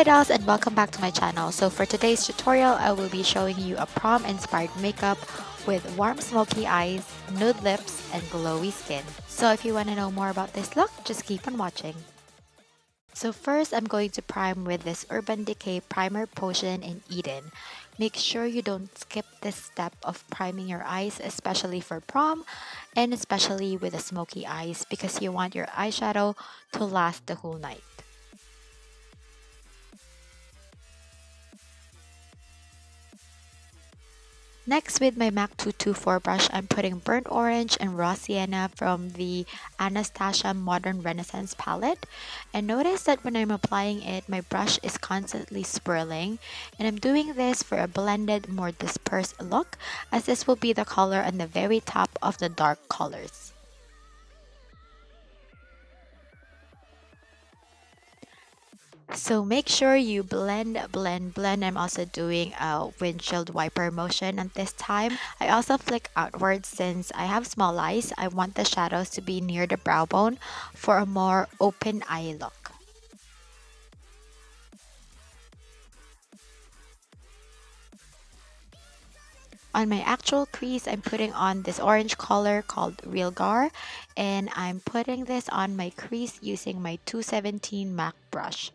Hi dolls and welcome back to my channel. So for today's tutorial, I will be showing you a prom inspired makeup with warm smoky eyes, nude lips, and glowy skin. So if you want to know more about this look, just keep on watching. So first, I'm going to prime with this Urban Decay Primer Potion in Eden. Make sure you don't skip this step of priming your eyes, especially for prom and especially with the smoky eyes because you want your eyeshadow to last the whole night. Next, with my MAC 224 brush, I'm putting Burnt Orange and Raw Sienna from the Anastasia Modern Renaissance palette. And notice that when I'm applying it, my brush is constantly swirling. And I'm doing this for a blended, more dispersed look, as this will be the color on the very top of the dark colors. So make sure you blend. I'm also doing a windshield wiper motion at this time. I also flick outwards since I have small eyes. I want the shadows to be near the brow bone for a more open eye look. On my actual crease, I'm putting on this orange color called Real Gar, and I'm putting this on my crease using my 217 MAC brush.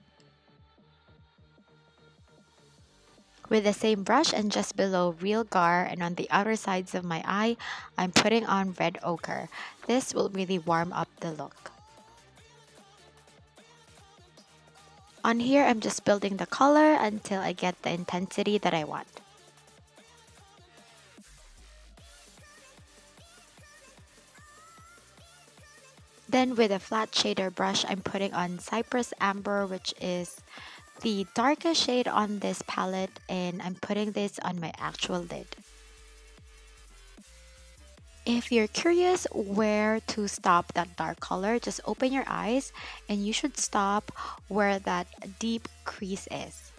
With the same brush and just below Real Gar and on the outer sides of my eye, I'm putting on red ochre. This will really warm up the look. On here, I'm just building the color until I get the intensity that I want. Then with a flat shader brush, I'm putting on Cypress Amber, which is the darkest shade on this palette, and I'm putting this on my actual lid. If you're curious where to stop that dark color, just open your eyes and you should stop where that deep crease is.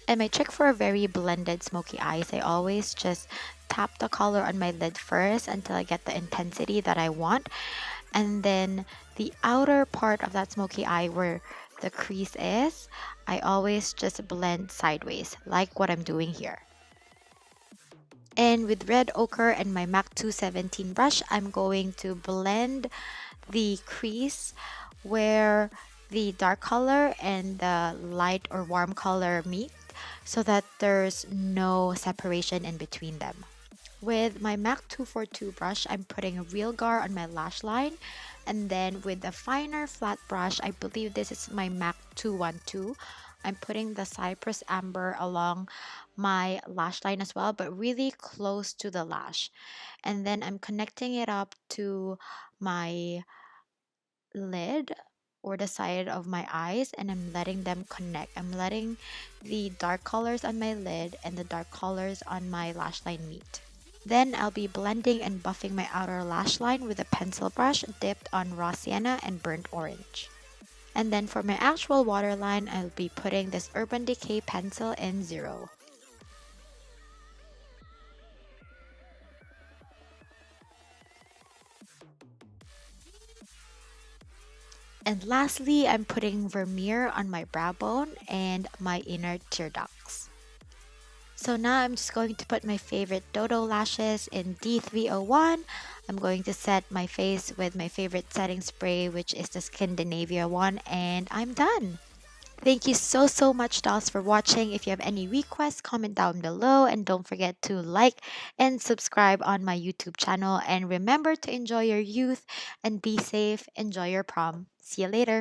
And my trick for a very blended smoky eyes, I always just tap the color on my lid first until I get the intensity that I want. And then the outer part of that smoky eye where the crease is, I always just blend sideways, like what I'm doing here. And with red ochre and my MAC 217 brush, I'm going to blend the crease where the dark color and the light or warm color meet so that there's no separation in between them. With my MAC 242 brush, I'm putting a Real Gar on my lash line. And then with a finer flat brush, I believe this is my MAC 212. I'm putting the Cypress Amber along my lash line as well, but really close to the lash. And then I'm connecting it up to my lid or the side of my eyes, and I'm letting them connect. I'm letting the dark colors on my lid and the dark colors on my lash line meet. Then I'll be blending and buffing my outer lash line with a pencil brush dipped on raw sienna and burnt orange. And then for my actual waterline, I'll be putting this Urban Decay pencil in 0. And lastly, I'm putting Vermeer on my brow bone and my inner tear ducts. So now I'm just going to put my favorite Dodo lashes in D301. I'm going to set my face with my favorite setting spray, which is the Scandinavia one, and I'm done. Thank you so much, dolls, for watching. If you have any requests, comment down below, and don't forget to like and subscribe on my YouTube channel. And remember to enjoy your youth and be safe. Enjoy your prom. See you later.